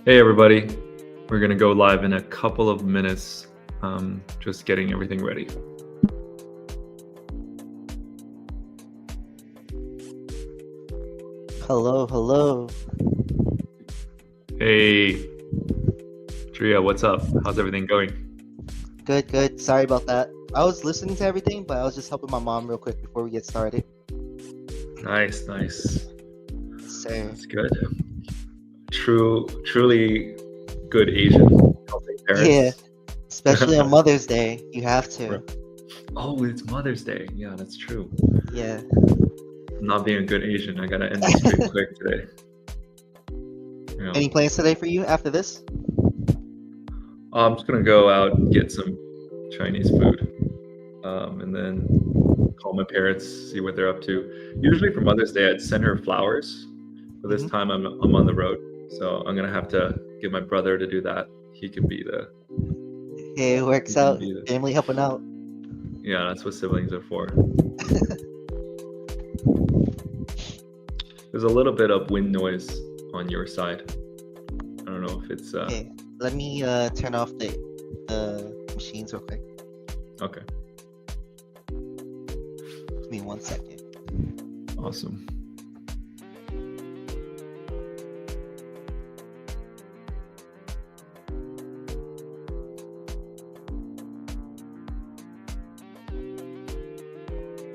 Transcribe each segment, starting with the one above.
Hey everybody, we're gonna go live in a couple of minutes. Just getting everything ready. Hello. Hey, Tria, what's up? How's everything going? Good. Sorry about that. I was listening to everything, but I was just helping my mom real quick before we get started. Nice. Yes, sir. That's good. Truly good Asian helping Yeah, parents. especially on Mother's Day, you have to. Oh, it's Mother's Day. Yeah, that's true. Yeah. I'm not being a good Asian. I gotta end the stream quick today. Yeah. Any plans today for you after this? I'm just gonna go out and get some Chinese food, and then call my parents, see what they're up to. Usually for Mother's Day, I'd send her flowers. But this time I'm on the road, so I'm gonna have to get my brother to do that. He can be the. Hey, it works out. Family helping out. Yeah, that's what siblings are for. There's a little bit of wind noise on your side. I don't know if it's. Okay, let me turn off the machines real quick. Okay. Give me 1 second. Awesome.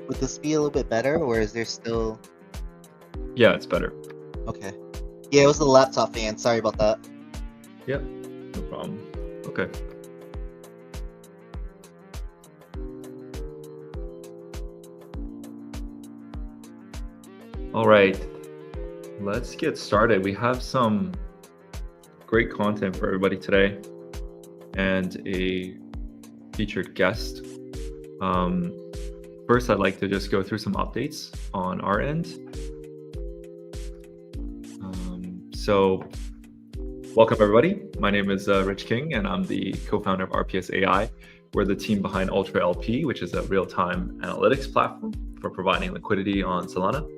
Would this be a little bit better, or is there still? Yeah, it's better. Okay. Yeah, it was the laptop fan. Sorry about that. Yep, no problem. Okay. All right, let's get started. We have some great content for everybody today and a featured guest. First, I'd like to just go through some updates on our end. So welcome everybody. My name is Rich King and I'm the co-founder of RPS AI. We're the team behind UltraLP, which is a real-time analytics platform for providing liquidity on Solana.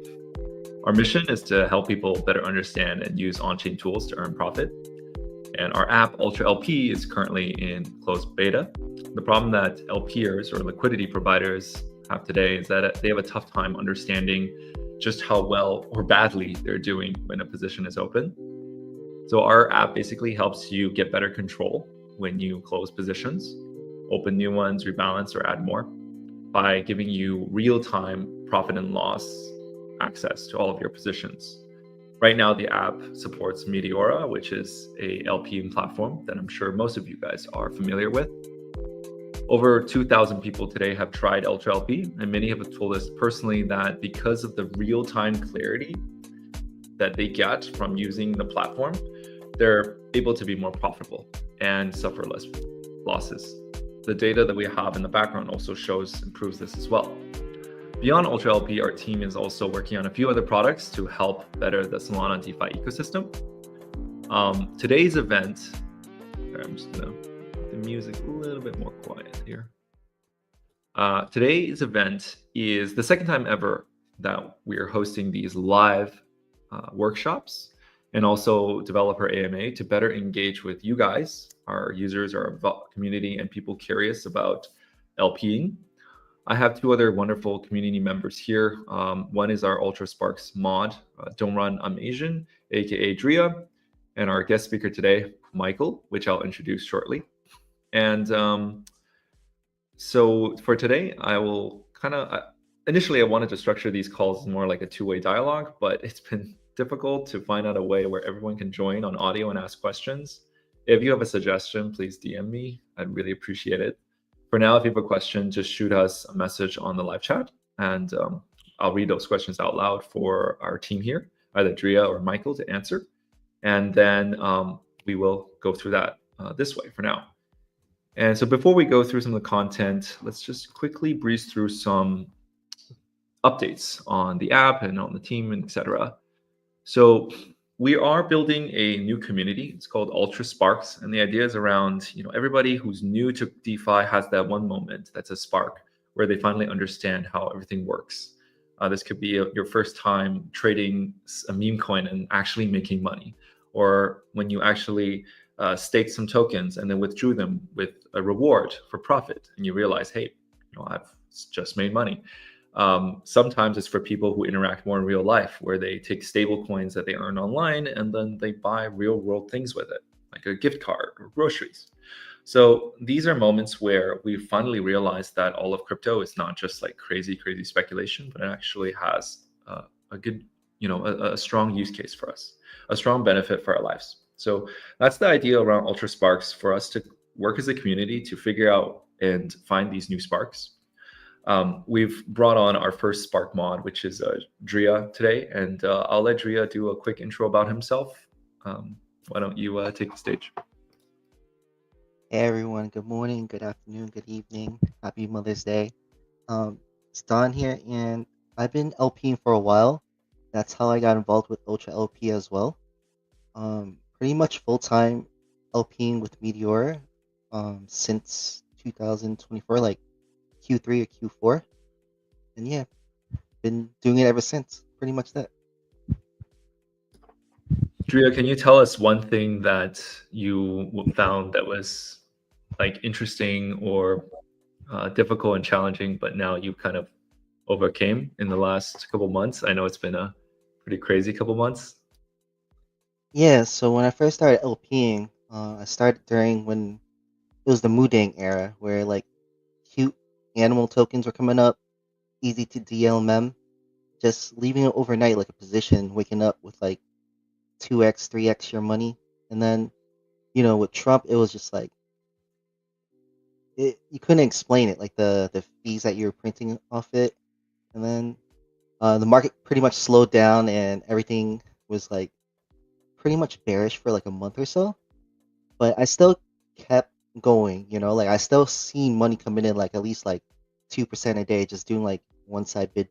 Our mission is to help people better understand and use on-chain tools to earn profit. And our app, UltraLP, is currently in closed beta. The problem that LPers or liquidity providers have today is that they have a tough time understanding just how well or badly they're doing when a position is open. So our app basically helps you get better control when you close positions, open new ones, rebalance, or add more by giving you real-time profit and loss access to all of your positions. Right now, the app supports Meteora, which is a LPing platform that I'm sure most of you guys are familiar with. Over 2,000 people today have tried UltraLP, and many have told us personally that because of the real-time clarity that they get from using the platform, they're able to be more profitable and suffer less losses. The data that we have in the background also shows and proves this as well. Beyond UltraLP, our team is also working on a few other products to help better the Solana DeFi ecosystem. Today's event, I'm just gonna make the music a little bit more quiet here. Today's event is the second time ever that we are hosting these live workshops and also developer AMA to better engage with you guys, our users, our community, and people curious about LPing. I have two other wonderful community members here. One is our UltraSparks mod, DontRunIamAsian, aka Dria, and our guest speaker today, Michael, which I'll introduce shortly. And so for today, I will initially I wanted to structure these calls more like a two-way dialogue, but it's been difficult to find out a way where everyone can join on audio and ask questions. If you have a suggestion, please DM me. I'd really appreciate it. For now, if you have a question, just shoot us a message on the live chat, and I'll read those questions out loud for our team here, either Dria or Michael, to answer. And then we will go through that this way for now. And so before we go through some of the content, let's just quickly breeze through some updates on the app and on the team, and etc. So we are building a new community. It's called UltraSparks, and the idea is around everybody who's new to DeFi has that one moment that's a spark where they finally understand how everything works. This could be your first time trading a meme coin and actually making money, or when you actually staked some tokens and then withdrew them with a reward for profit, and you realize, hey, I've just made money. Sometimes it's for people who interact more in real life, where they take stable coins that they earn online and then they buy real world things with it, like a gift card or groceries. So these are moments where we finally realize that all of crypto is not just like crazy speculation, but it actually has a good, a strong use case for us, a strong benefit for our lives. So that's the idea around UltraSparks, for us to work as a community to figure out and find these new sparks. We've brought on our first Spark mod, which is Drea today, and I'll let Drea do a quick intro about himself. Why don't you take the stage? Hey everyone, good morning, good afternoon, good evening, happy Mother's Day. It's Don here, and I've been LPing for a while. That's how I got involved with Ultra LP as well. Pretty much full-time LPing with Meteor since 2024, like Q3 or Q4. And yeah, been doing it ever since. Pretty much that. Drea, can you tell us one thing that you found that was like interesting or difficult and challenging, but now you kind of overcame in the last couple months? I know it's been a pretty crazy couple months. Yeah, so when I first started LPing, I started during when it was the Mudang era, where like cute animal tokens were coming up, easy to DLMM, just leaving it overnight like a position, waking up with like 2x, 3x your money. And then, with Trump, it was just like, you couldn't explain it, like the fees that you were printing off it. And then the market pretty much slowed down and everything was like pretty much bearish for like a month or so. But I still kept going, like I still seen money coming in like at least like 2% a day, just doing like one side bid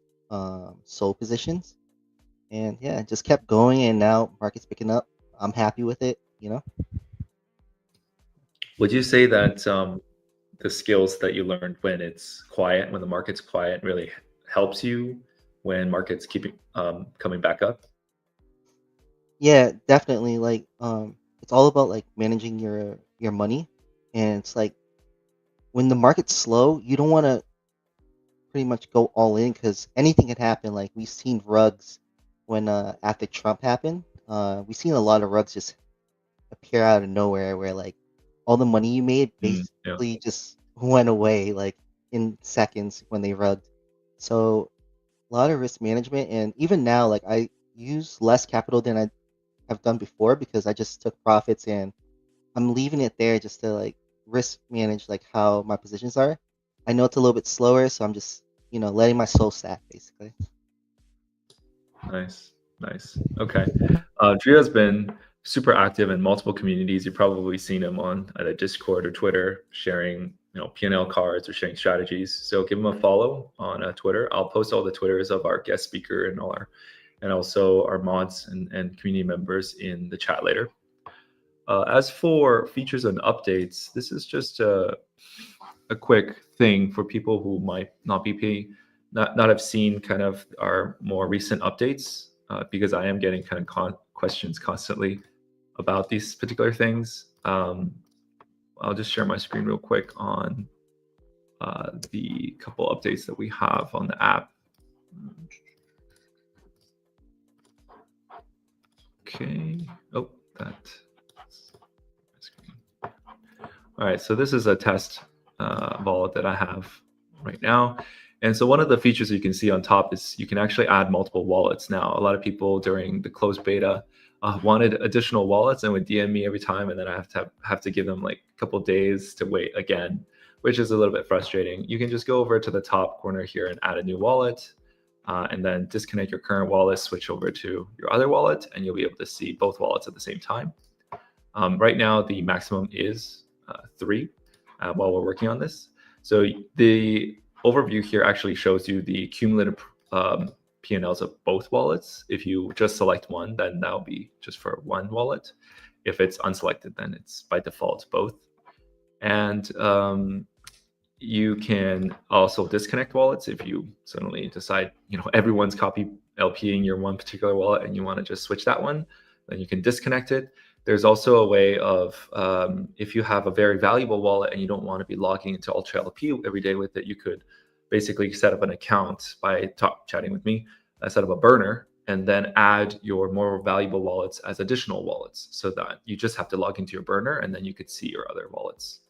sold positions. And yeah, just kept going, and now market's picking up. I'm happy with it. Would you say that the skills that you learned when it's quiet, when the market's quiet, really helps you when markets keep coming back up? Yeah, definitely. Like, it's all about like managing your money, and it's like when the market's slow, you don't want to pretty much go all in because anything can happen. Like we've seen rugs when after Trump happened, we've seen a lot of rugs just appear out of nowhere, where like all the money you made Yeah. basically just went away like in seconds when they rugged. So a lot of risk management, and even now, like I use less capital than I've done before because I just took profits and I'm leaving it there just to like risk manage like how my positions are. I know it's a little bit slower, so I'm just letting my soul stack basically. Nice. Okay. Drea's been super active in multiple communities. You've probably seen him on either Discord or Twitter, sharing P&L cards or sharing strategies. So give him a follow on Twitter. I'll post all the Twitters of our guest speaker and also our mods and community members in the chat later. As for features and updates, this is just a quick thing for people who might not have seen kind of our more recent updates, because I am getting kind of questions constantly about these particular things. I'll just share my screen real quick on the couple updates that we have on the app. Okay. Oh, that. All right, so this is a test wallet that I have right now. And so one of the features you can see on top is you can actually add multiple wallets now. A lot of people during the closed beta wanted additional wallets and would DM me every time, and then I have to give them like a couple days to wait again, which is a little bit frustrating. You can just go over to the top corner here and add a new wallet, and then disconnect your current wallet, switch over to your other wallet, and you'll be able to see both wallets at the same time. Right now, the maximum is 3 while we're working on this. So the overview here actually shows you the cumulative P&Ls of both wallets. If you just select one, then that'll be just for one wallet. If it's unselected, then it's by default both. And you can also disconnect wallets if you suddenly decide, everyone's copy LPing your one particular wallet and you want to just switch that one. then you can disconnect it. There's also a way of, if you have a very valuable wallet and you don't want to be logging into UltraLP every day with it, you could basically set up an account by chatting with me, set up a burner, and then add your more valuable wallets as additional wallets, so that you just have to log into your burner and then you could see your other wallets.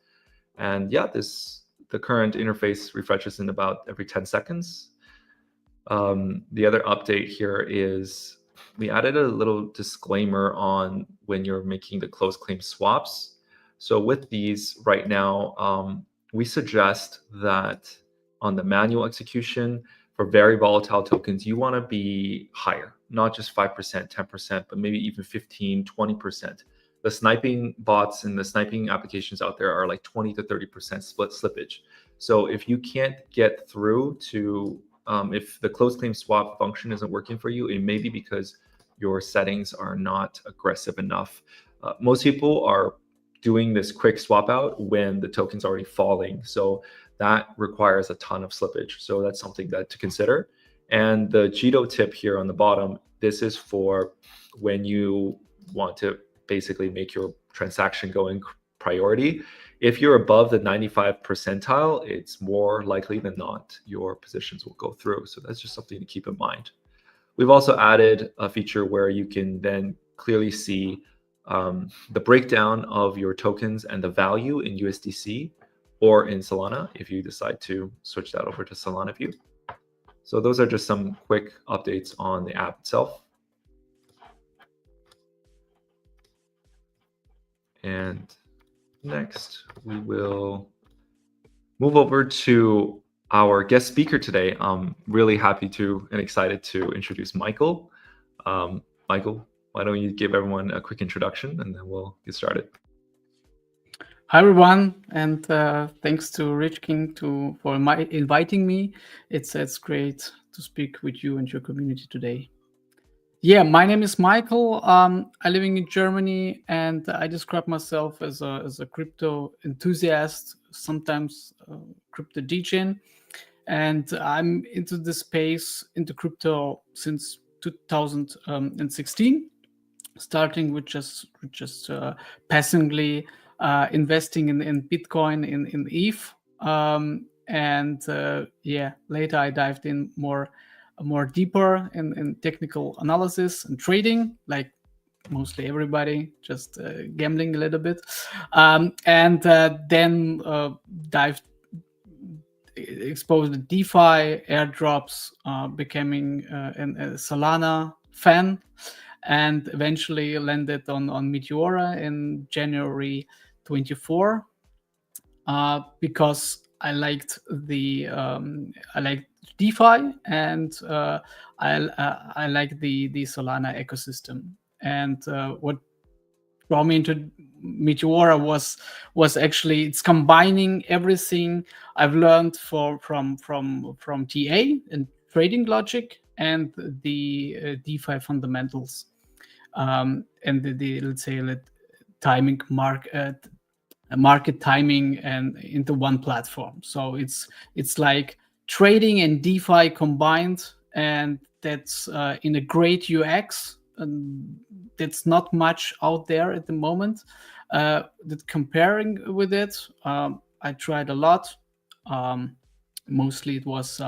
And yeah, the current interface refreshes in about every 10 seconds. The other update here is we added a little disclaimer on when you're making the closed claim swaps. So with these right now, we suggest that on the manual execution for very volatile tokens, you want to be higher, not just 5%, 10%, but maybe even 15, 20%. The sniping bots and the sniping applications out there are like 20 to 30% split slippage. So if you can't get through to, if the closed claim swap function isn't working for you, it may be because your settings are not aggressive enough. Most people are doing this quick swap out when the token's already falling. So that requires a ton of slippage. So that's something to consider. And the Jito tip here on the bottom, this is for when you want to basically make your transaction going priority. If you're above the 95 percentile, it's more likely than not your positions will go through. So that's just something to keep in mind. We've also added a feature where you can then clearly see the breakdown of your tokens and the value in USDC or in Solana if you decide to switch that over to Solana view. So those are just some quick updates on the app itself. And next, we will move over to our guest speaker today. I'm really happy to and excited to introduce Michael. Michael, why don't you give everyone a quick introduction and then we'll get started. Hi everyone, and thanks to Rich King for inviting me. It's great to speak with you and your community today. Yeah, my name is Michael. I'm living in Germany, and I describe myself as a crypto enthusiast, sometimes crypto degen, and I'm into the space, into crypto since 2016, starting with just passively investing in Bitcoin, in ETH, and later I dived in more deeper in technical analysis and trading, like mostly everybody, just gambling a little bit, and then exposed to DeFi, airdrops, becoming a Solana fan, and eventually landed on Meteora in January 24, because I liked DeFi, and I like the Solana ecosystem. And what brought me into Meteora was actually it's combining everything I've learned from TA and trading logic and the DeFi fundamentals, and the let's say timing market timing and into one platform. So it's like trading and DeFi combined, and that's in a great UX. And that's not much out there at the moment. That comparing with it, I tried a lot. Mostly it was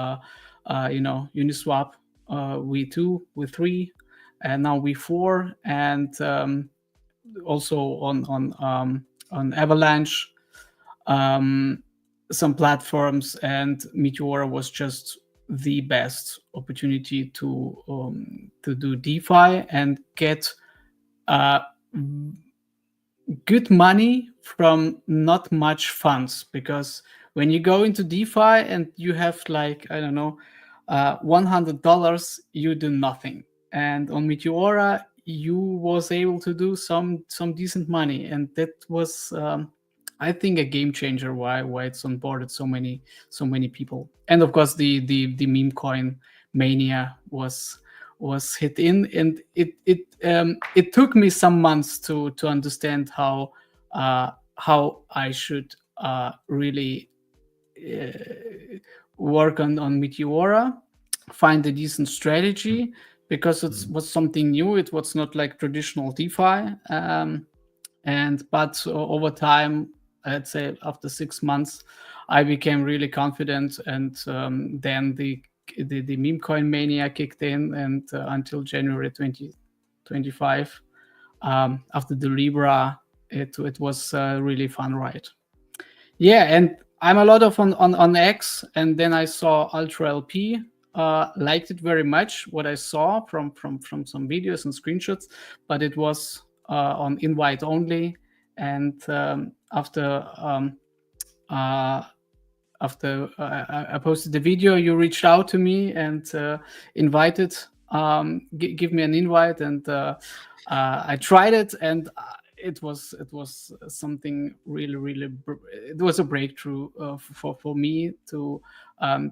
Uniswap, V2, V3, and now V4, and also on Avalanche, some platforms, and Meteora was just the best opportunity to do DeFi and get good money from not much funds. Because when you go into DeFi and you have like, I don't know, $100, you do nothing. And on Meteora, you was able to do some decent money, and that was I think a game changer. Why it's onboarded so many people. And of course the meme coin mania was hit in, and it took me some months to understand how I should really work on Meteora, find a decent strategy, because it was something new. It was not like traditional DeFi. But over time, I'd say after 6 months, I became really confident, and then the meme coin mania kicked in, and until January 2025, after the Libra, it was a really fun ride. Yeah, and I'm a lot of on X, and then I saw UltraLP. Liked it very much, what I saw from some videos and screenshots, but it was on invite only. And after I posted the video, you reached out to me and invited, give me an invite, and I tried it, and it was something really. It was a breakthrough for me to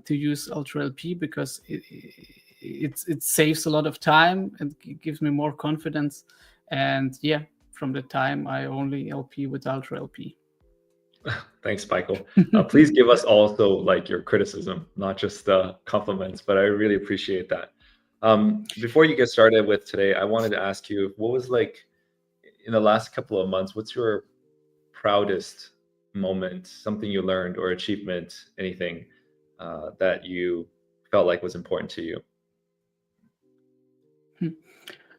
use UltraLP, because it saves a lot of time and gives me more confidence. And yeah, from the time I only LP with UltraLP. Thanks, Michael. Please give us also like your criticism, not just compliments, but I really appreciate that. Before you get started with today, I wanted to ask you, what was like in the last couple of months, what's your proudest moment, something you learned or achievement, anything that you felt like was important to you?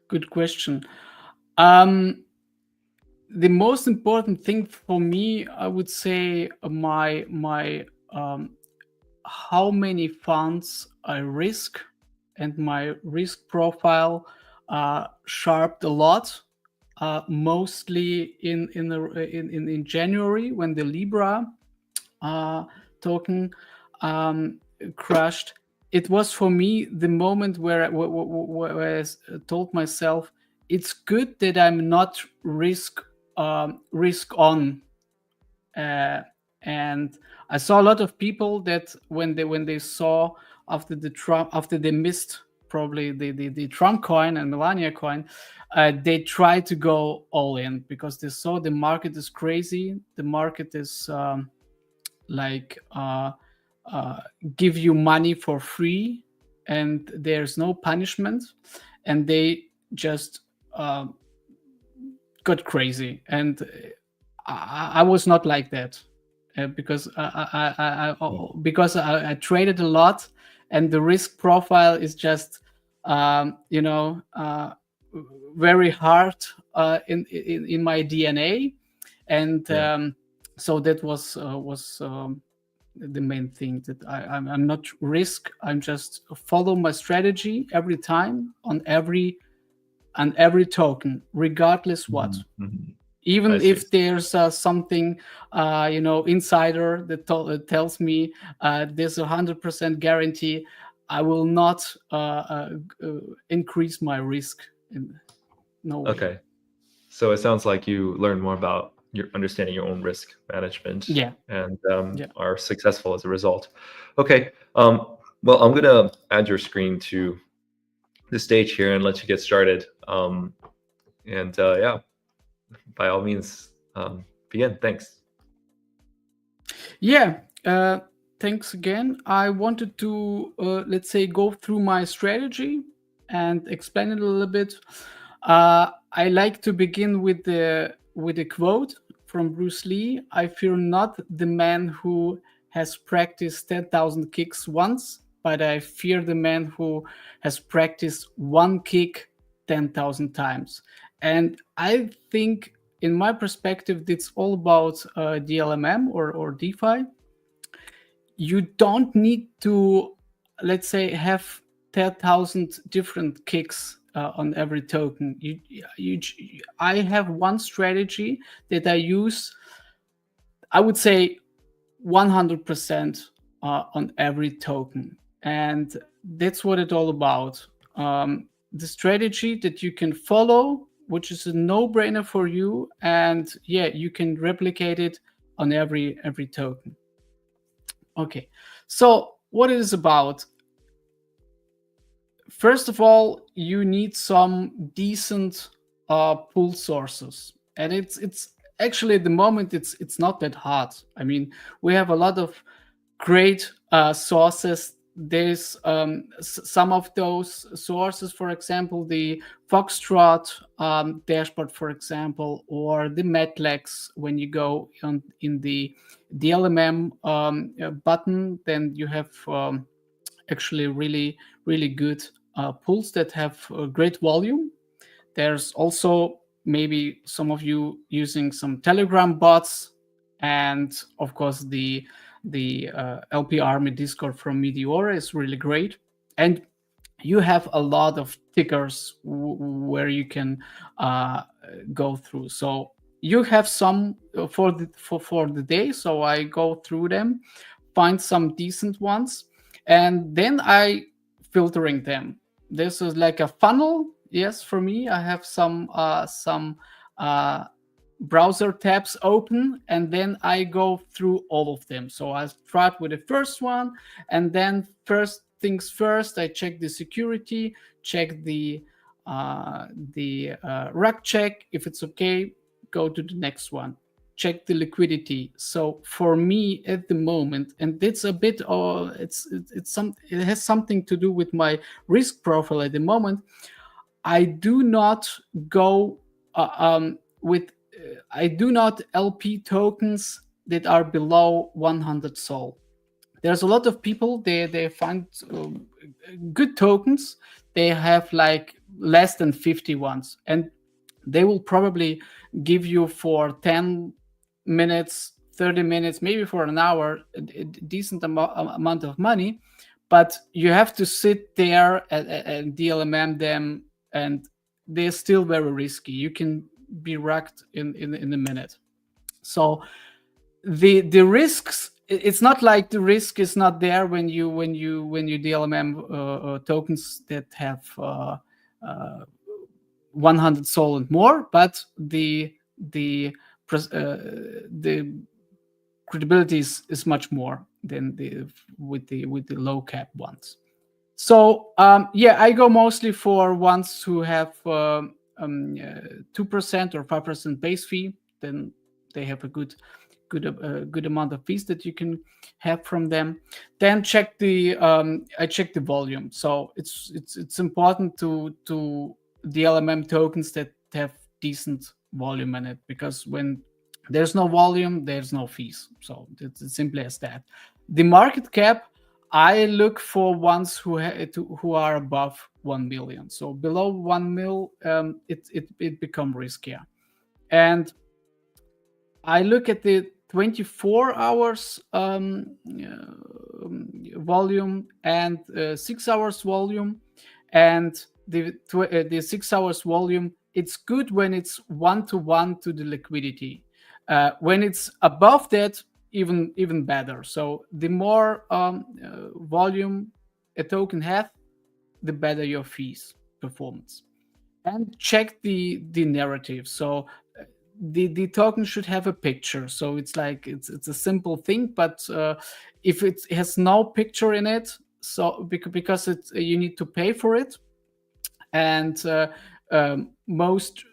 Good question. The most important thing for me, I would say, my how many funds I risk, and my risk profile sharpened a lot. Mostly in January, when the Libra token crashed. It was for me the moment where I told myself, it's good that I'm not risk on. And I saw a lot of people that when they saw after they missed probably the Trump coin and Melania coin, they tried to go all in, because they saw the market is crazy. The market is give you money for free, and there's no punishment, and they just got crazy. And I was not like that, because I traded a lot, and the risk profile is just very hard in my DNA, and so that was the main thing, that I'm not risk. I'm just follow my strategy every time on every token, regardless what. Even if there's something, insider that tells me there's 100% guarantee, I will not increase my risk. No way. Okay. So it sounds like you learned more about your understanding your own risk management. Yeah. And are successful as a result. Okay. Well, I'm going to add your screen to the stage here and let you get started. By all means, begin. Thanks. Yeah. Thanks again. I wanted to, let's say, go through my strategy and explain it a little bit. I like to begin with a quote from Bruce Lee. I fear not the man who has practiced 10,000 kicks once, but I fear the man who has practiced one kick 10,000 times. And I think, in my perspective, it's all about DLMM or DeFi. You don't need to, let's say, have 10,000 different kicks on every token. I have one strategy that I use, I would say 100% on every token. And that's what it's all about. The strategy that you can follow, which is a no-brainer for you, and you can replicate it on every token. Okay, so what it is about? First of all, you need some decent pool sources, and it's actually at the moment it's not that hard. I mean, we have a lot of great sources there's some of those sources, for example, the Foxtrot dashboard, for example, or the Metlex. When you go in the DLMM button, then you have actually really good pools that have great volume. There's also maybe some of you using some Telegram bots, and of course the LP Army Discord from Meteora is really great. And you have a lot of tickers where you can go through. So you have some for the day. So I go through them, find some decent ones, and then I filtering them. This is like a funnel. Yes, for me, I have some browser tabs open, and then I go through all of them. So I start with the first one, and then first things first, I check the security, check the rec check. If it's okay, go to the next one. Check the liquidity. So for me at the moment, and it's a bit, it has something to do with my risk profile at the moment. I do not go I do not LP tokens that are below 100 Sol. There's a lot of people, they find good tokens. They have like less than 50 ones, and they will probably give you for 10 minutes, 30 minutes, maybe for an hour, a decent amount of money. But you have to sit there and DLMM them, and they're still very risky. You can be wrecked in a minute. So the risks, it's not like the risk is not there when you DLMM tokens that have 100 Sol and more, but the credibility is much more than with the low cap ones. So I go mostly for ones who have 2% or 5% base fee. Then they have a good amount of fees that you can have from them. Then I check the volume. So it's important to DLMM tokens that have decent volume in it, because when there's no volume, there's no fees. So it's as simple as that. The market cap, I look for ones who are above 1 million. So below 1 mil, it become riskier. And I look at the 24 hours volume and 6 hours volume. And the 6 hours volume, it's good when it's 1-to-1 to the liquidity. When it's above that, even better. So the more volume a token has, the better your fees performance. And check the narrative. So the token should have a picture. So it's like it's a simple thing, but if it has no picture in it, so because you need to pay for it, and most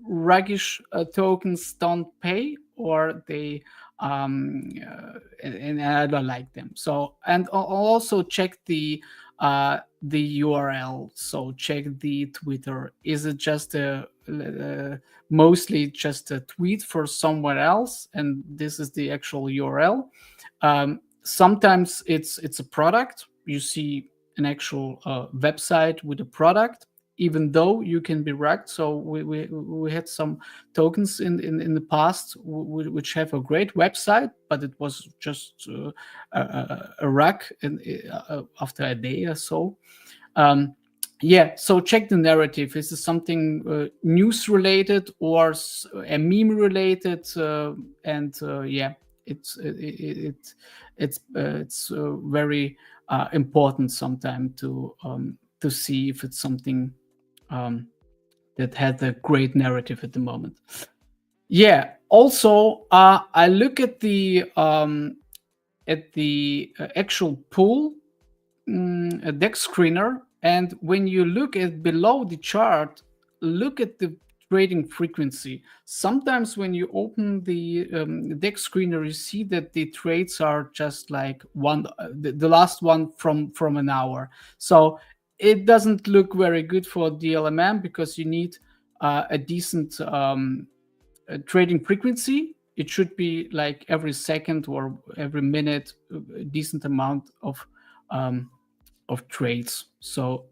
ruggish tokens don't pay, or they and I don't like them. So, and I'll also check the URL. So check the Twitter. Is it just mostly just a tweet for somewhere else, and this is the actual URL? Sometimes it's a product. You see an actual website with a product, even though you can be wrecked. So we had some tokens in the past which have a great website, but it was just a wreck after a day or so. So check the narrative. Is this something news related or a meme related? It's very important sometimes to see if it's something that had a great narrative at the moment. Also, I look at the actual pool, a deck screener, and when you look at below the chart, look at the trading frequency. Sometimes when you open the DEX screener, you see that the trades are just like the last one from an hour. So it doesn't look very good for DLMM because you need a decent trading frequency. It should be like every second or every minute, a decent amount of trades. So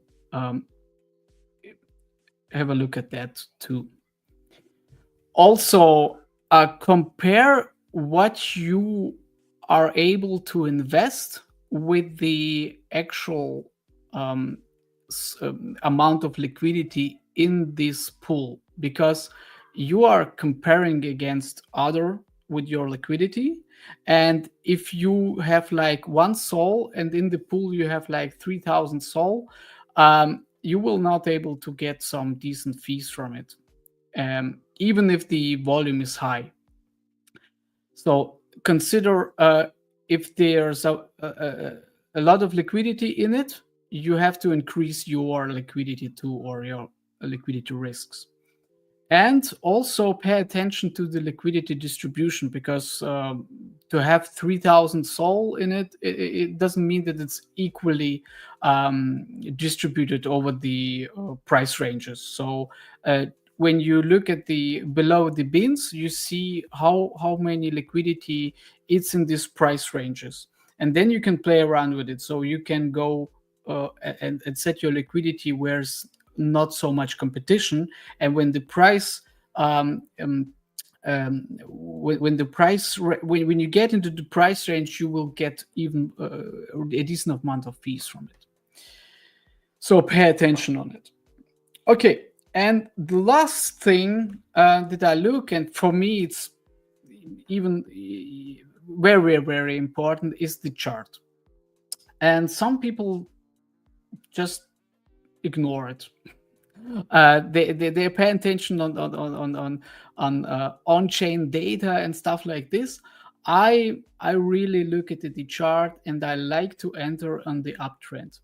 have a look at that too. Also, compare what you are able to invest with the actual amount of liquidity in this pool, because you are comparing against other with your liquidity. And if you have like 1 sol and in the pool you have like 3,000 sol, you will not able to get some decent fees from it, even if the volume is high. So consider if there's a lot of liquidity in it, you have to increase your liquidity too, or your liquidity risks. And also pay attention to the liquidity distribution, because to have 3,000 sol in it, it doesn't mean that it's equally distributed over the price ranges. So when you look at the below the bins, you see how many liquidity it's in these price ranges, and then you can play around with it. So you can go and set your liquidity where it's not so much competition, and when the price when you get into the price range, you will get even a decent amount of fees from it. So pay attention on it. Okay, and the last thing that I look, and for me it's even very, very important, is the chart. And some people just ignore it. They pay attention on on-chain data and stuff like this. I really look at the chart, and I like to enter on the uptrend.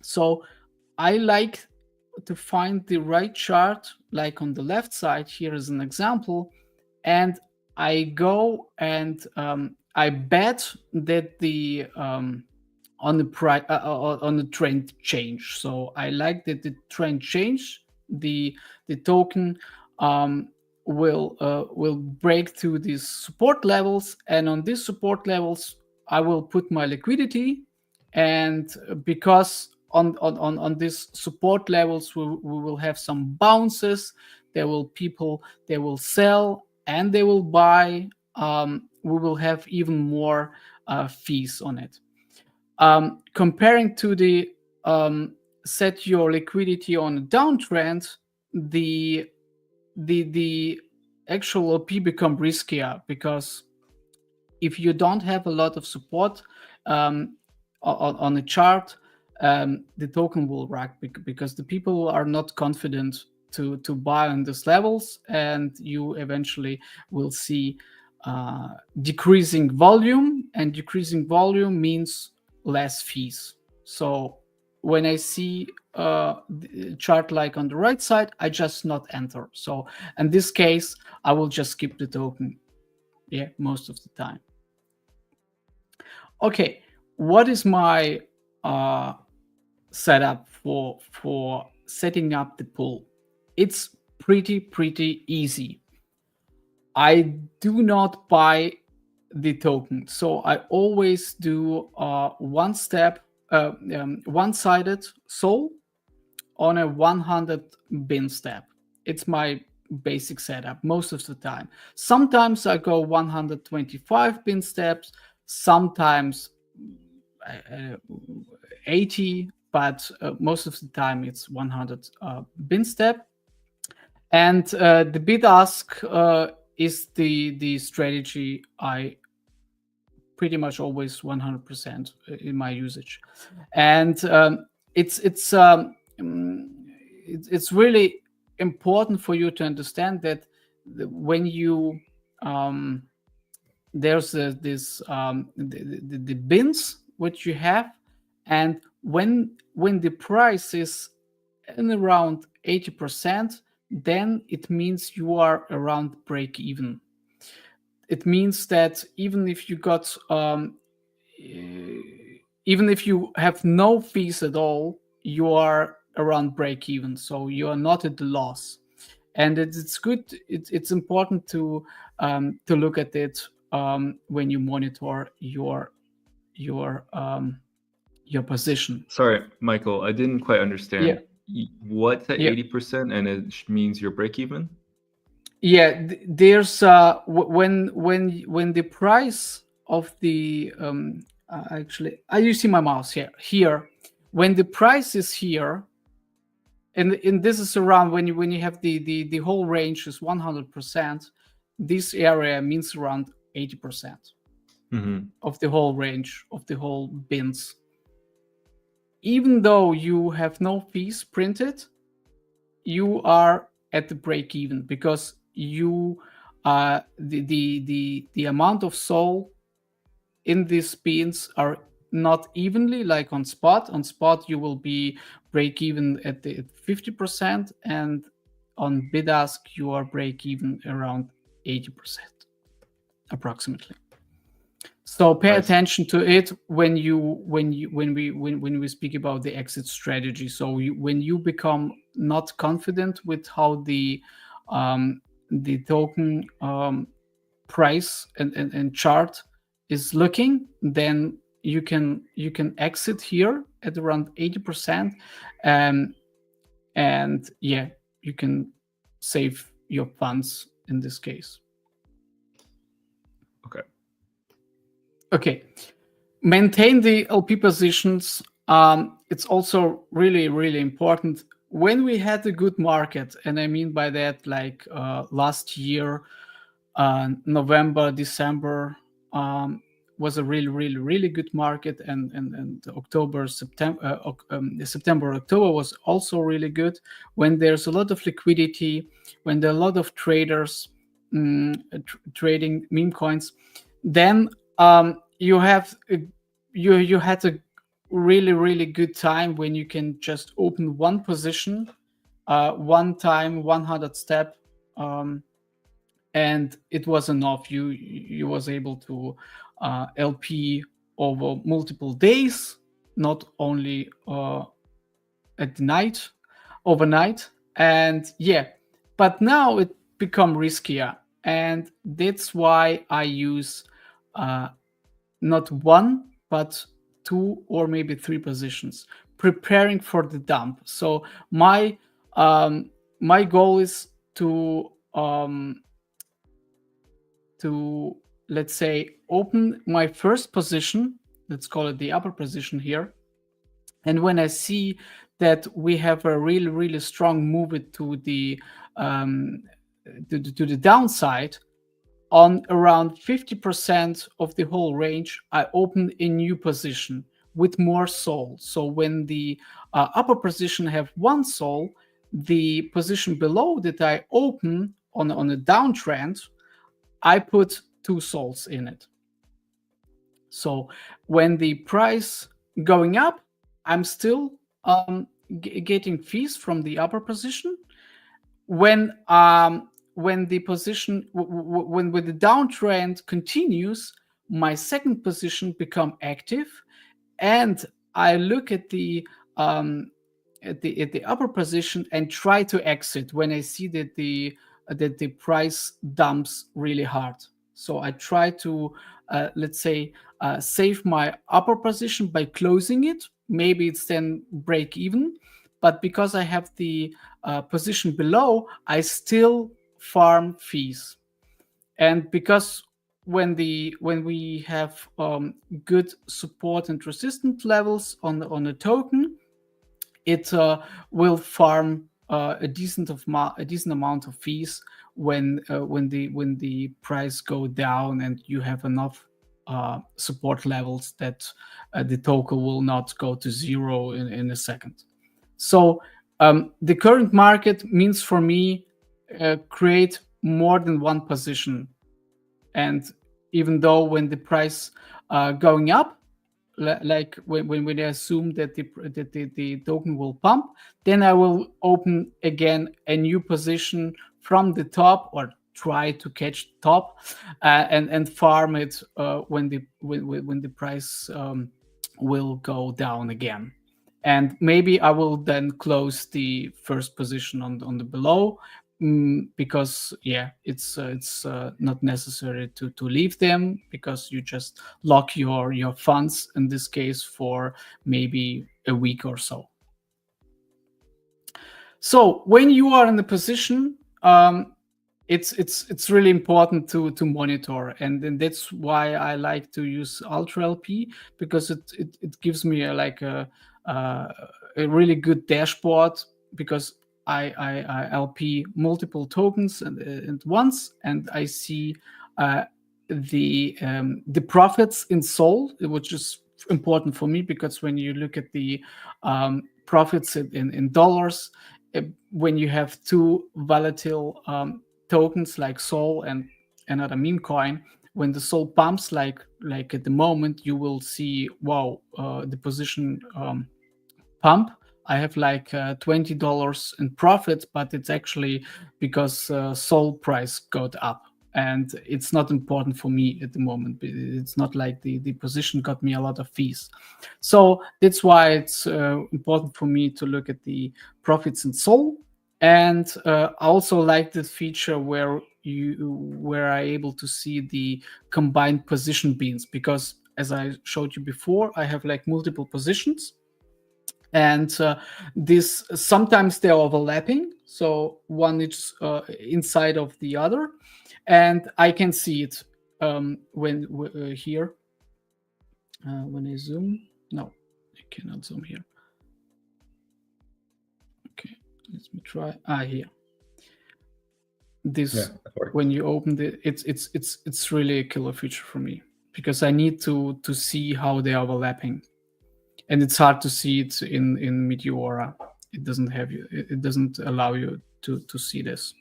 So I like to find the right chart, like on the left side. Here is an example, and I go and I bet that the on the trend change. So I like that the trend change, the token will break through these support levels, and on these support levels I will put my liquidity. And because on these support levels we will have some bounces, there will people, they will sell and they will buy. We will have even more fees on it. Comparing to the set your liquidity on a downtrend, the actual OP become riskier, because if you don't have a lot of support on a chart, the token will rack, because the people are not confident to buy on these levels, and you eventually will see decreasing volume, and decreasing volume means less fees. So when I see the chart like on the right side, I just not enter. So in this case, I will just skip the token, most of the time. Okay, what is my setup for setting up the pool? It's pretty easy. I do not buy the token, so I always do one-sided SOL on a 100 bin step. It's my basic setup most of the time. Sometimes I go 125 bin steps, sometimes 80, but most of the time it's 100 bin step. And the bid ask is the strategy I pretty much always 100% in my usage. And it's really important for you to understand that when you there's this the bins which you have, and when the price is in around 80%, then it means you are around break even. It means that even if you got even if you have no fees at all, you are around break even, so you are not at the loss. And it's good. It's important to look at it when you monitor your position. Sorry, Michael, I didn't quite understand. What's at Yeah. 80% and it means you're break even? Yeah, there's when the price of the actually, you see my mouse here when the price is here, and this is around when you have the whole range is 100%, this area means around 80% of the whole range of the whole bins. Even though you have no fees printed, you are at the break even, because you the amount of SOL in these bins are not evenly like on spot. On spot you will be break even at the 50%, and on bid ask you are break even around 80% approximately. So pay attention to it when we speak about the exit strategy. So when you become not confident with how the token price and chart is looking, then you can exit here at around 80%, and yeah, you can save your funds in this case. Okay, maintain the LP positions. It's also really, really important. When we had a good market, and I mean by that, like last year, November, December was a really, really, really good market, and October, September, September, October was also really good. When there's a lot of liquidity, when there are a lot of traders trading meme coins, then you had a really, really good time when you can just open one position, one time, 100 step, and it was enough. You was able to LP over multiple days, not only at night, overnight, and yeah. But now it become riskier, and that's why I use not one but 2 or maybe 3 positions, preparing for the dump. So my goal is to let's say open my first position, let's call it the upper position here, and when I see that we have a really, really strong move it to the downside, on around 50% of the whole range, I open a new position with more SOL. So when the upper position have 1 SOL, the position below that I open on a downtrend, I put 2 SOLs in it. So when the price going up, I'm still getting fees from the upper position. When the position when the downtrend continues, my second position become active, and I look at the upper position and try to exit when I see that the price dumps really hard. So I try to let's say save my upper position by closing it. Maybe it's then break even, but because I have the position below, I still farm fees. And because when we have good support and resistance levels on the token, it will farm a decent amount of fees when the price go down and you have enough support levels that the token will not go to 0 in a second. So the current market means for me create more than 1 position, and even though when the price going up, like when I assume that the token will pump, then I will open again a new position from the top, or try to catch top, and farm it when the price will go down again. And maybe I will then close the first position on the below, because it's not necessary to leave them, because you just lock your funds in this case for maybe a week or so. So when you are in the position, it's really important to monitor, and that's why I like to use UltraLP, because it gives me a really good dashboard, because I LP multiple tokens and once, and I see the profits in SOL, which is important for me, because when you look at the profits in dollars, when you have two volatile tokens like SOL and another meme coin, when the SOL pumps like at the moment, you will see, wow, the position pump. I have like $20 in profit, but it's actually because SOL price got up, and it's not important for me at the moment. It's not like the position got me a lot of fees. So that's why it's important for me to look at the profits in SOL. And I also like this feature where I able to see the combined position beans, because as I showed you before, I have like multiple positions, and this sometimes they're overlapping, so one is inside of the other, and I can see it when here when I zoom. No, I cannot zoom here. Okay, let me try. Here. This when you open it's really a killer feature for me, because I need to see how they are overlapping. And it's hard to see it in Meteora. It doesn't allow you to see this.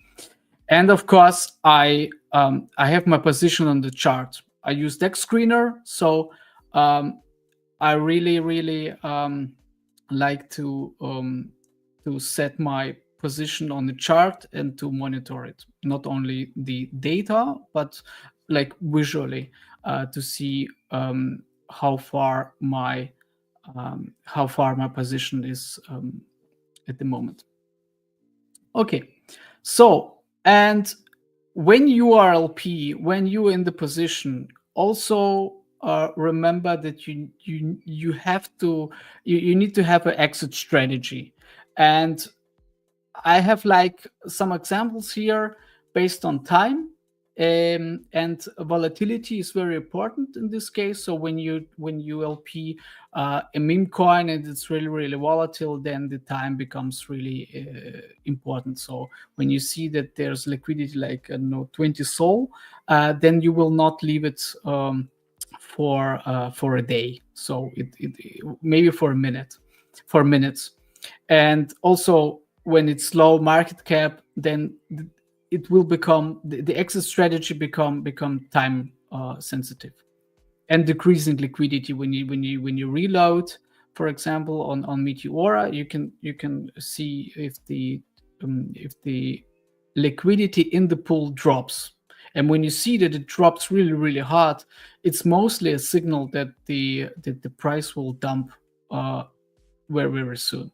And of course, I have my position on the chart. I use Deck Screener, so I really like to set my position on the chart and to monitor it. Not only the data, but like visually to see how far my position is at the moment. Okay, so, and when you are LP, when you're in the position, also remember that you need to have an exit strategy. And I have like some examples here based on time. And volatility is very important in this case. So when you LP a meme coin and it's really volatile, then the time becomes really important. So when you see that there's liquidity like 20 SOL, then you will not leave it for a day. So it maybe for minutes. And also when it's low market cap, then it will become the exit strategy become time sensitive, and decreasing liquidity when you reload. For example, on Meteora, you can see if the liquidity in the pool drops, and when you see that it drops really hard, it's mostly a signal that the price will dump very soon.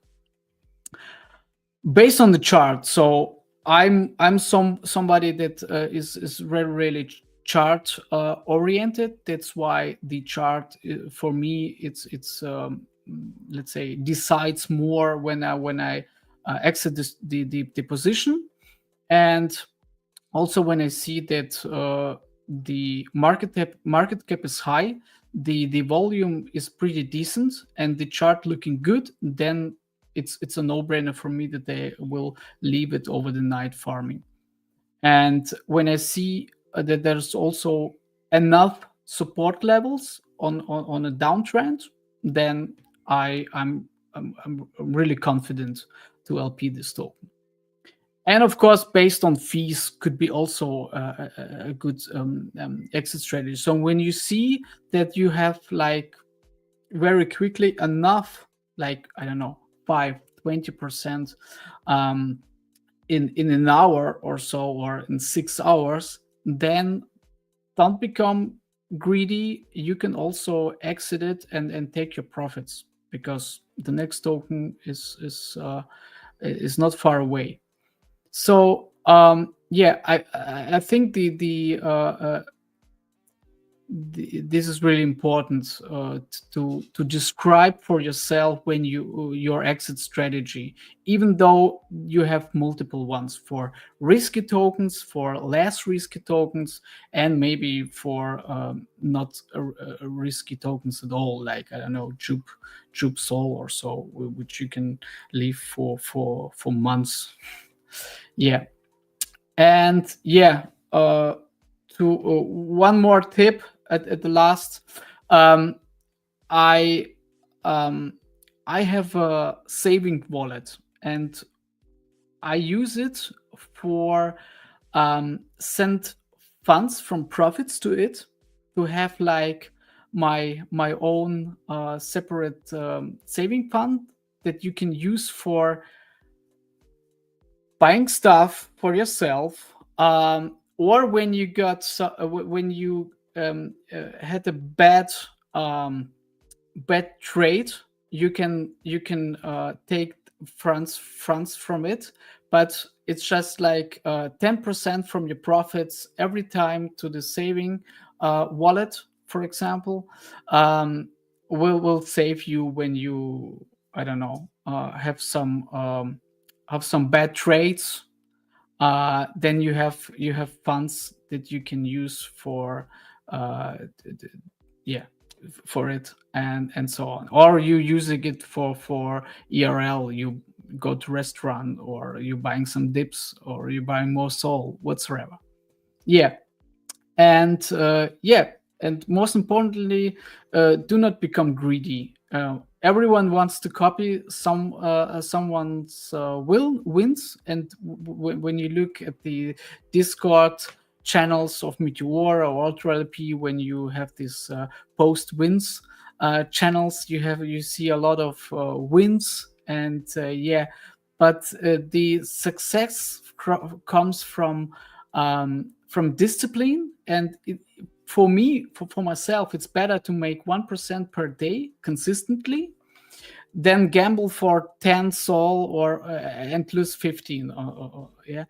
Based on the chart, so I'm somebody that is really chart oriented. That's why the chart for me it's let's say decides more when I exit the position, and also when I see that the market cap is high, the volume is pretty decent, and the chart looking good, then it's a no-brainer for me that they will leave it over the night farming. And when I see that there's also enough support levels on a downtrend, then I'm really confident to LP this token. And of course, based on fees, could be also a good exit strategy. So when you see that you have like very quickly enough, like, I don't know, 20% in an hour or so, or in 6 hours, then don't become greedy. You can also exit it and take your profits, because the next token is not far away. So yeah, I think this is really important to describe for yourself when your exit strategy, even though you have multiple ones for risky tokens, for less risky tokens, and maybe for not risky tokens at all, like, I don't know, Jupe Sol or so, which you can leave for months. Yeah. And yeah, to one more tip at the last. I have a saving wallet, and I use it for send funds from profits to it, to have like my own separate saving fund that you can use for buying stuff for yourself, or when you got when you had a bad trade, you can take funds from it, but it's just like 10% from your profits every time to the saving wallet, for example, will save you when you, I don't know, have some bad trades. Then you have funds that you can use for yeah, for it, and so on, or you using it for ERL. You go to restaurant, or you buying some dips, or you buying more Sol whatsoever. Yeah. And yeah, and most importantly, do not become greedy. Everyone wants to copy someone's wins, and when you look at the Discord channels of Meteor or UltraLP, when you have these post wins channels, you see a lot of wins, and yeah, but the success comes from discipline. And for me, for myself, it's better to make 1% per day consistently than gamble for 10 Sol or and lose 15. Yeah.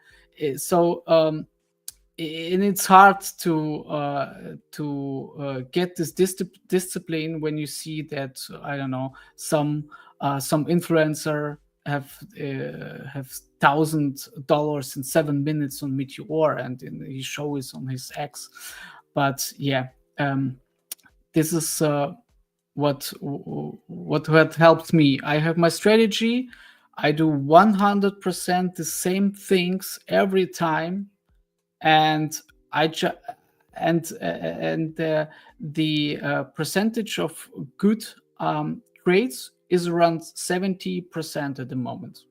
So and it's hard to get this discipline when you see that, I don't know, some influencer have $1,000 in 7 minutes on Meteor, and his show is on his X. But yeah, this is what had helped me. I have my strategy. I do 100% the same things every time, and the percentage of good trades is around 70% at the moment.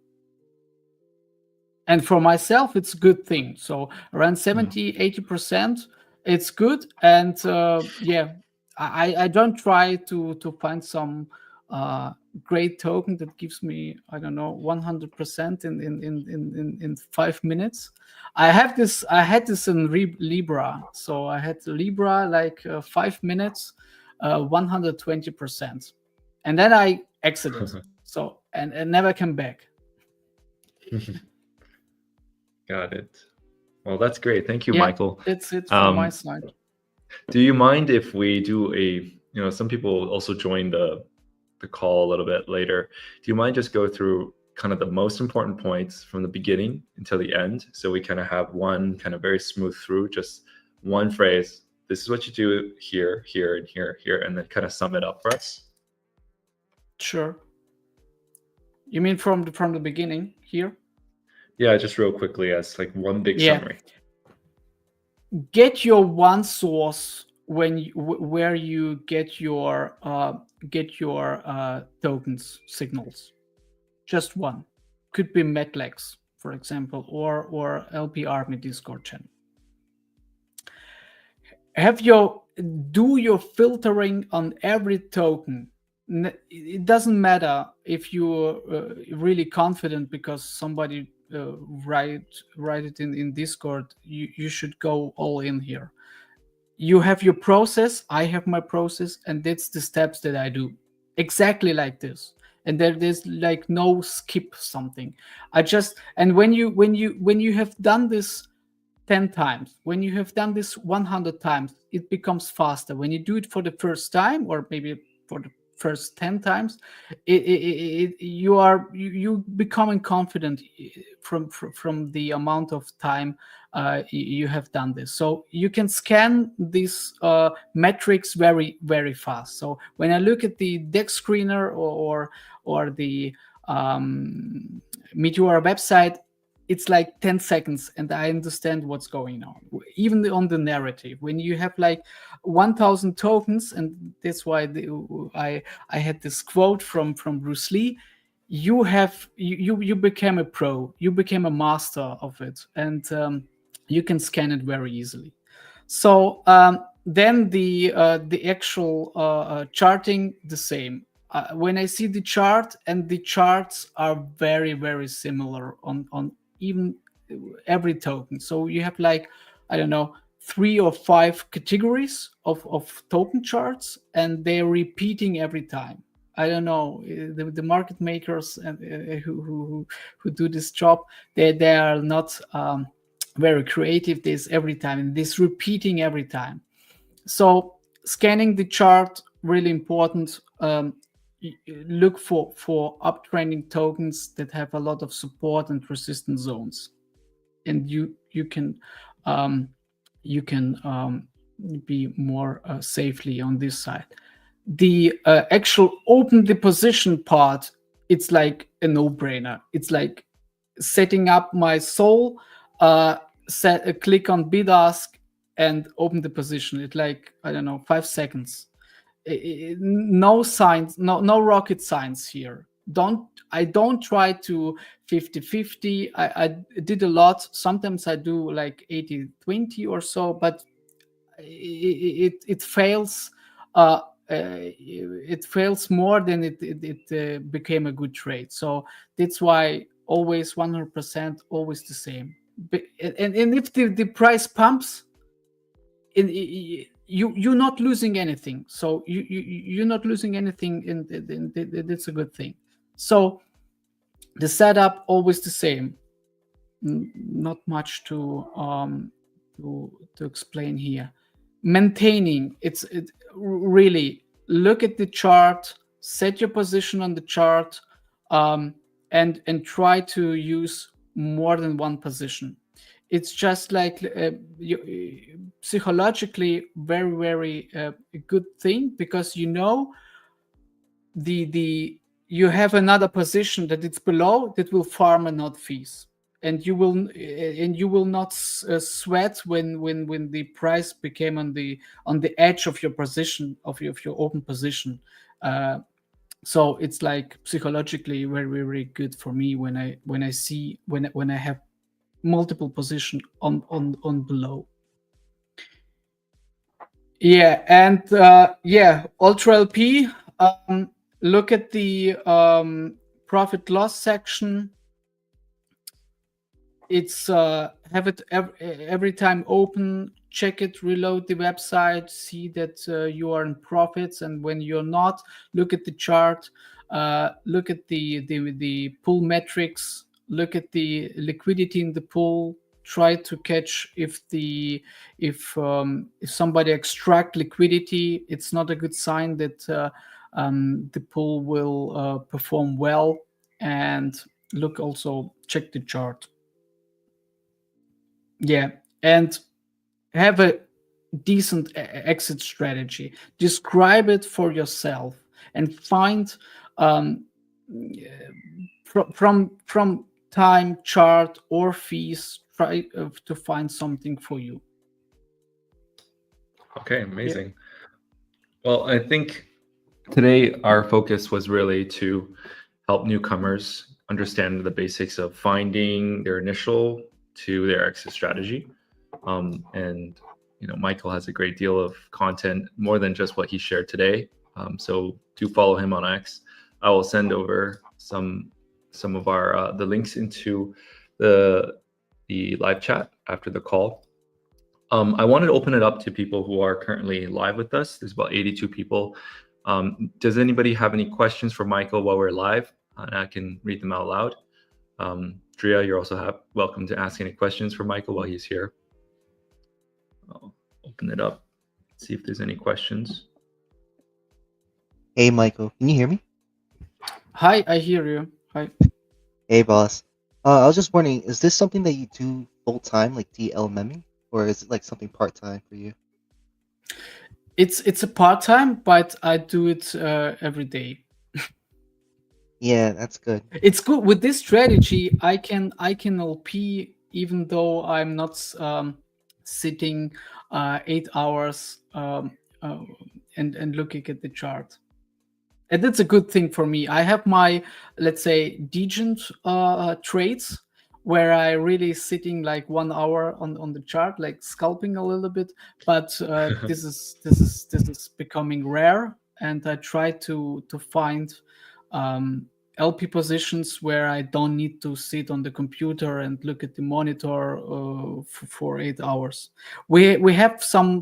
And for myself, it's a good thing. So around 70-80%, it's good. And yeah, I don't try to find some great token that gives me, I don't know, 100% in 5 minutes. I had this in Libra. So I had Libra like 5 minutes, 120%, and then I exited. So and never came back. Got it. Well, that's great. Thank you, Yeah, Michael. It's from my side. Do you mind if we do some people also join the call a little bit later. Do you mind just go through kind of the most important points from the beginning until the end, so we kind of have one kind of very smooth through, just one phrase, this is what you do here, here, and here, here, and then kind of sum it up for us? Sure. You mean from the beginning here? Yeah, just real quickly as like one big summary. Get your one source where you get your tokens signals. Just one. Could be MacLex, for example, or LP Army Discord channel. Do your filtering on every token it doesn't matter if you're really confident because somebody write it in Discord. You should go all in here. You have your process, I have my process, and that's the steps that I do exactly like this. And there's like no skip something. And when you have done this 10 times, when you have done this 100 times, it becomes faster. When you do it for the first time, or maybe for the first 10 times, you becoming confident from the amount of time you have done this. So you can scan these metrics very, very fast. So when I look at the deck screener or the Meteora website, it's like 10 seconds and I understand what's going on. Even on the narrative, when you have like 1,000 tokens, and that's why I had this quote from Bruce Lee, you became a pro, you became a master of it, and you can scan it very easily. So then the actual charting, the same. When I see the chart, and the charts are very, very similar on even every token. So you have like, I don't know, 3 or 5 categories of token charts, and they're repeating every time. I don't know, the market makers and who do this job, they are not very creative. This every time, and this repeating every time. So scanning the chart, really important. Look for uptrending tokens that have a lot of support and resistance zones, and you can be more safely on this side. The actual open the position part, it's like a no-brainer. It's like setting up my Sol, click on bid ask and open the position. It's like, I don't know, 5 seconds. No science, no rocket science here. I don't try to 50-50. I did a lot. Sometimes I do like 80-20 or so, but it fails. It fails more than it became a good trade. So that's why always 100%, always the same. And if the price pumps, you're not losing anything. So you're not losing anything, and that's a good thing. So the setup always the same. Not much to explain here. Maintaining, it's really look at the chart, set your position on the chart, and try to use more than one position. It's just like psychologically very, very a good thing, because you know you have another position that it's below that will farm and not fees, and you will not sweat when the price became on the edge of your position of your open position. So it's like psychologically very, very good for me when I have multiple position on below. Yeah, and Ultra LP. Look at the profit loss section. It's have it every time open, check it, reload the website, see that you are in profits, and when you're not, look at the chart, look at the pool metrics, look at the liquidity in the pool, try to catch if somebody extract liquidity. It's not a good sign that the pool will perform well. And check the chart. Yeah, and have a decent exit strategy. Describe it for yourself and find from time, chart, or fees. Try to find something for you. Okay, amazing. Yeah. Well, I think today our focus was really to help newcomers understand the basics of finding their initial to their exit strategy. And Michael has a great deal of content, more than just what he shared today. So do follow him on X. I will send over some of our the links into the live chat after the call. I wanted to open it up to people who are currently live with us. There's about 82 people. Does anybody have any questions for Michael while we're live? And I can read them out loud. Drea, you're also welcome to ask any questions for Michael while he's here. I'll open it up, see if there's any questions. Hey, Michael, can you hear me? Hi, I hear you. Hi. Hey, boss. I was just wondering, is this something that you do full time, like DLMMing, or is it like something part time for you? It's a part-time, but I do it every day. Yeah, that's good. It's good with this strategy. I can LP even though I'm not sitting 8 hours and looking at the chart. And that's a good thing for me. I have my, let's say, degen trades where I really sitting like 1 hour on the chart, like scalping a little bit. But this is becoming rare, and I try to find LP positions where I don't need to sit on the computer and look at the monitor for 8 hours. We have some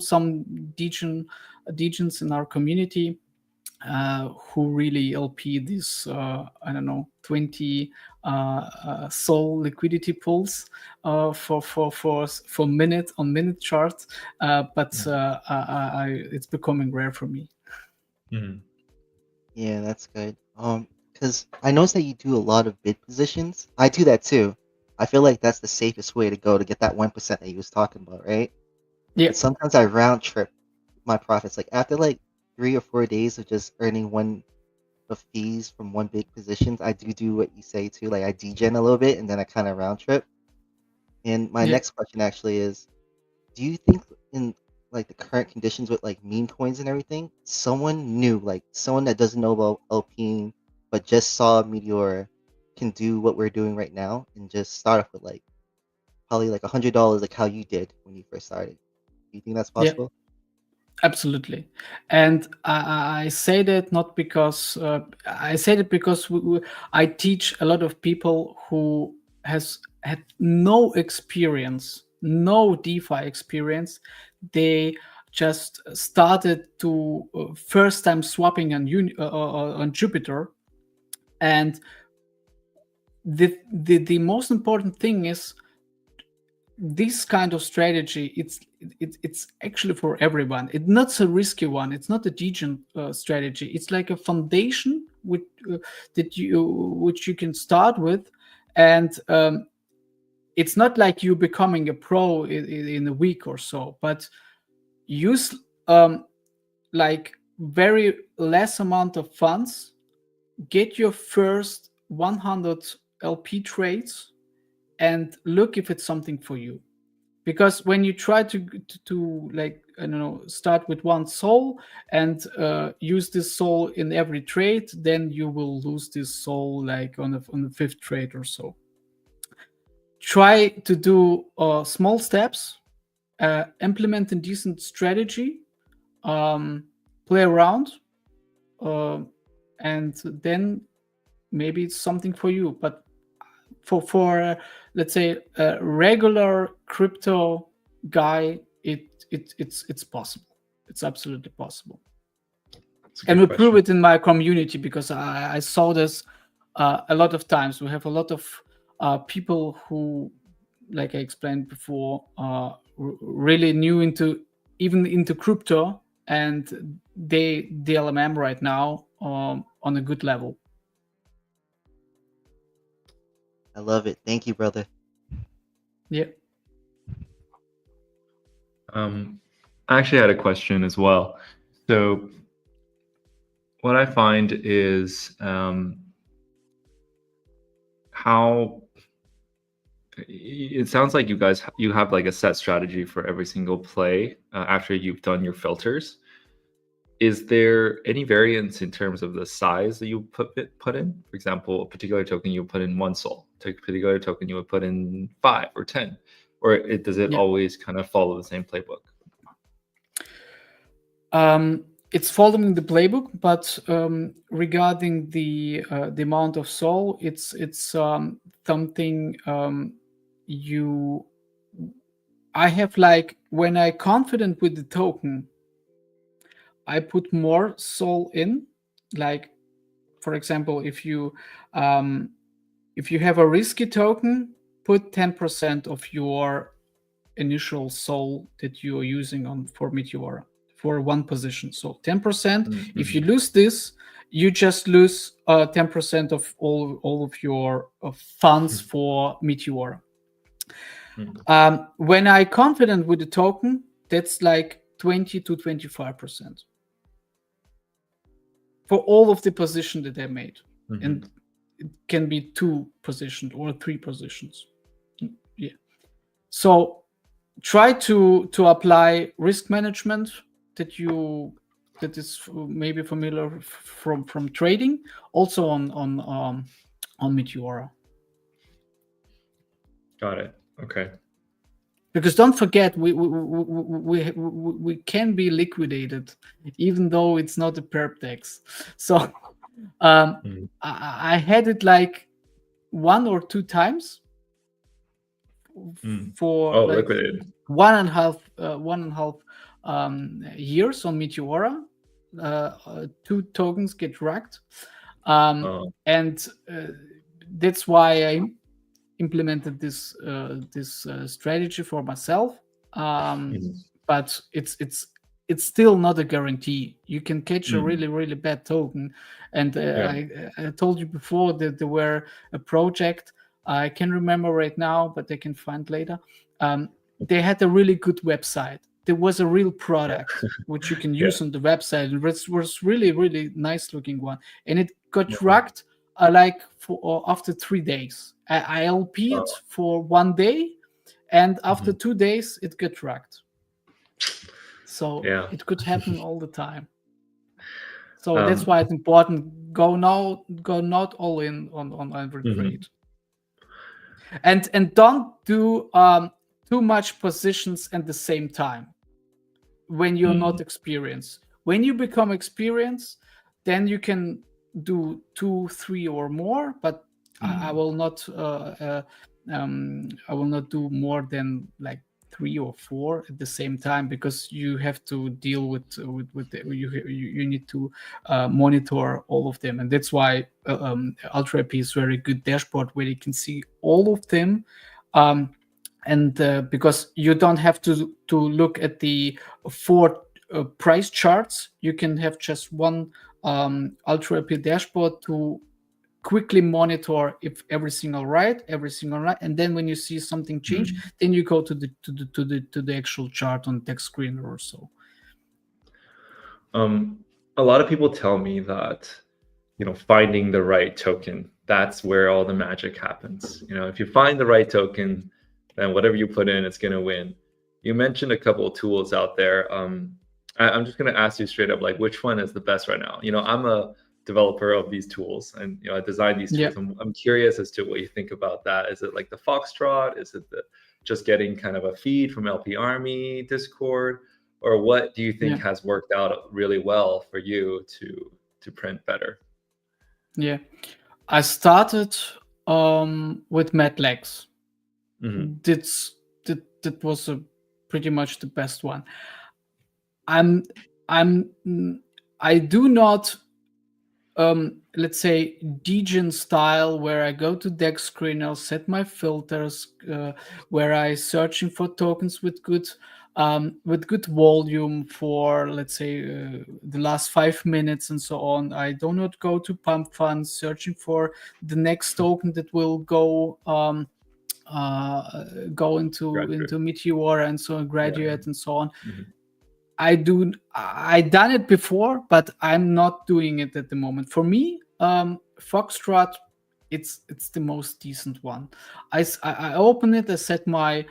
degens in our community who really LP this I don't know 20 SOL liquidity pools for minute chart, but it's becoming rare for me. Yeah, that's good. Because I noticed that you do a lot of bid positions. I do that too. I feel like that's the safest way to go to get that 1% that you was talking about, right? Yeah. But sometimes I round trip my profits. Like after like 3 or 4 days of just earning one of fees from one big positions, I do what you say too. Like I degen a little bit and then I kind of round trip. And my next question actually is, do you think in like the current conditions with like meme coins and everything, someone new, like someone that doesn't know about LPing but just saw Meteor can do what we're doing right now and just start off with like probably like $100 like how you did when you first started? Do you think that's possible? Absolutely. And I say that not because I say that because I teach a lot of people who has had no experience, no DeFi experience. They just started to first time swapping on Jupiter, and the most important thing is this kind of strategy. It's actually for everyone. It's not a risky one. It's not a degen strategy. It's like a foundation which you can start with, and it's not like you becoming a pro in a week or so, but use like very less amount of funds, get your first 100 LP trades, and look if it's something for you. Because when you try to like, I don't know, start with one SOL and use this SOL in every trade, then you will lose this SOL like on the fifth trade or so. Try to do small steps, implement a decent strategy, play around, and then maybe it's something for you. But for let's say a regular crypto guy, it's possible. It's absolutely possible. And we prove it in my community because I saw this a lot of times. We have a lot of people who, like I explained before, really new into crypto, and they DLMM right now on a good level. I love it. Thank you, brother. Yeah. I actually had a question as well. So what I find is how it sounds like you have like a set strategy for every single play after you've done your filters. Is there any variance in terms of the size that you put in? For example, a particular token you put in 1 SOL, a particular token you would put in 5 or 10, or does it always kind of follow the same playbook? it's following the playbook, but regarding the amount of SOL, it's something I have, like, when I confident with the token, I put more SOL in. Like, for example, if you have a risky token, put 10% of your initial SOL that you are using for Meteora for one position. So 10%. If you lose this, you just lose 10% of all of your funds for Meteora. When I confident with the token, that's like 20 to 25% for all of the position that I made. And it can be 2 positions or 3 positions. Yeah. So try to apply risk management that is maybe familiar from trading, also on Meteora. Got it. Okay. Because don't forget, we can be liquidated, even though it's not a perp DEX. So I had it like 1 or 2 times for like liquidated 1.5 years on Meteora. 2 tokens get racked, and that's why I implemented this strategy for myself. But it's still not a guarantee. You can catch a really, really bad token. And I told you before that there were a project, I can't remember right now, but I can find later. They had a really good website. There was a real product which you can use on the website. It was really, really nice looking one. And it got racked like after 3 days. I LP it for 1 day, and after 2 days it got racked. So it could happen all the time. So that's why it's important. Go not all in on every trade. And don't do too much positions at the same time when you're not experienced. When you become experienced, then you can do 2, 3 or more, but I will not do more than like 3 or 4 at the same time, because you have to deal with you need to monitor all of them. And that's why UltraP is very good dashboard where you can see all of them, and because you don't have to look at the 4 price charts. You can have just one UltraP dashboard to quickly monitor if everything all right, and then when you see something change, then you go to the actual chart on text screener or so. A lot of people tell me that, finding the right token, that's where all the magic happens. If you find the right token, then whatever you put in, it's going to win. You mentioned a couple of tools out there. I'm just going to ask you straight up, like, which one is the best right now? I'm a developer of these tools, and I designed these tools. I'm curious as to what you think about that. Is it like the Foxtrot? Is it just getting kind of a feed from LP Army Discord, or what do you think has worked out really well for you to print better? I started with MATLAX. That was pretty much the best one. I do not let's say degen style, where I go to DEX screener, set my filters, where I searching for tokens with good volume for, let's say, the last 5 minutes and so on. I do not go to pump funds searching for the next token that will go into Meteora and so on, graduate and so on. I done it before, but I'm not doing it at the moment. For me, Foxtrot, it's the most decent one. I open it, I set my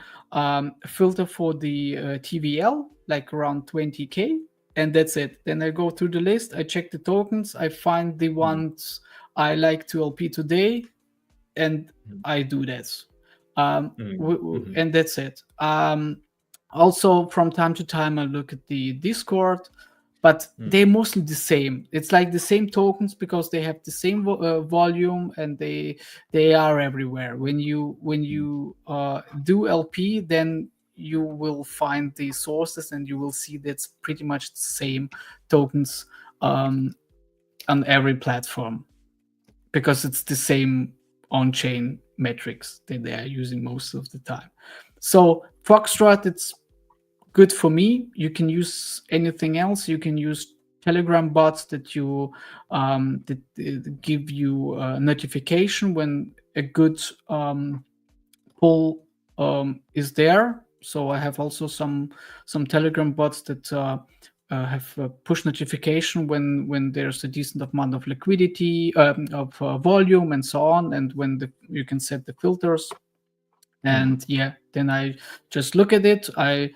filter for the TVL, like around 20K, and that's it. Then I go through the list, I check the tokens, I find the ones I like to LP today, and I do this. And that's it. Also, from time to time, I look at the Discord. but they're mostly the same. It's like the same tokens because they have the same volume, and they are everywhere. When you do LP, then you will find the sources, and you will see that's pretty much the same tokens on every platform, because it's the same on-chain metrics that they are using most of the time. So Foxtrot, it's good for me. You can use anything else. You can use Telegram bots that you that give you a notification when a good pull is there. So I have also some Telegram bots that have a push notification when there's a decent amount of liquidity, of volume, and so on, and when you can set the filters. And then I just look at it. I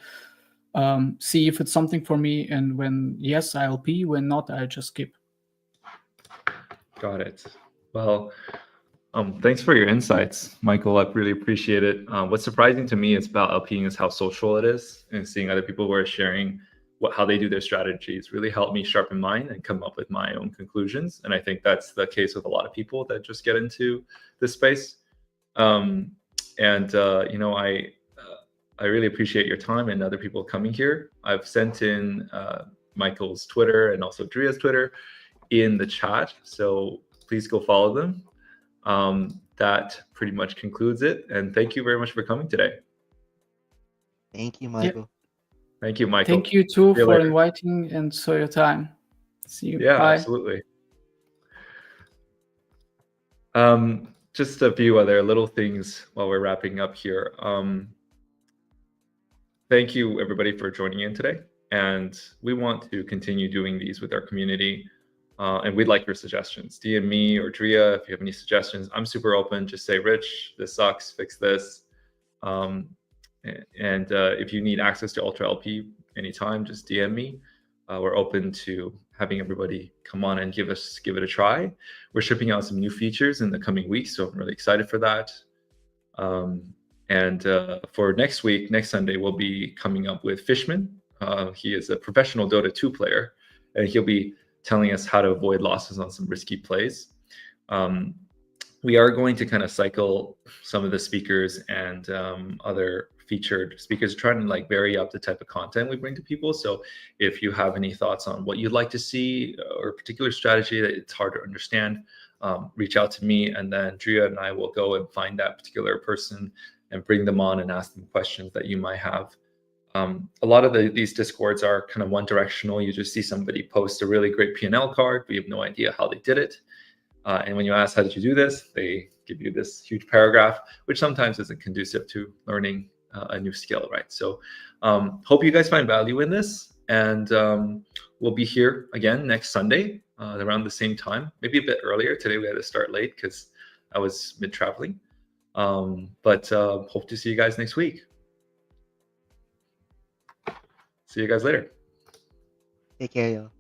see if it's something for me, and when yes, I LP. When not, I just skip. Got it. Well, thanks for your insights, Michael. I really appreciate it. What's surprising to me is about LPing is how social it is, and seeing other people who are sharing how they do their strategies really helped me sharpen mine and come up with my own conclusions. And I think that's the case with a lot of people that just get into this space. I really appreciate your time and other people coming here. I've sent in Michael's Twitter and also Dria's Twitter in the chat, so please go follow them. That pretty much concludes it, and thank you very much for coming today. Thank you, Michael. Yep. Thank you, Michael. Thank you too for later. inviting and for your time. See you. Yeah, Bye. absolutely. Just a few other little things while we're wrapping up here. Thank you, everybody, for joining in today. And we want to continue doing these with our community. And we'd like your suggestions. DM me or Dria if you have any suggestions. I'm super open. Just say, Rich, this sucks, fix this. If you need access to Ultra LP anytime, just DM me. We're open to having everybody come on and give it a try. We're shipping out some new features in the coming weeks, so I'm really excited for that. For next week, next Sunday, we'll be coming up with Fishman. He is a professional Dota 2 player, and he'll be telling us how to avoid losses on some risky plays. We are going to kind of cycle some of the speakers and other featured speakers, trying to like vary up the type of content we bring to people. So if you have any thoughts on what you'd like to see or a particular strategy that it's hard to understand, reach out to me, and then Dria and I will go and find that particular person and bring them on and ask them questions that you might have. A lot of these Discords are kind of one-directional. You just see somebody post a really great P&L card, but you have no idea how they did it. And when you ask, how did you do this? They give you this huge paragraph, which sometimes isn't conducive to learning a new skill, right? So hope you guys find value in this. And we'll be here again next Sunday around the same time, maybe a bit earlier. Today we had to start late because I was mid-traveling. But hope to see you guys next week. See you guys later. Take care, y'all.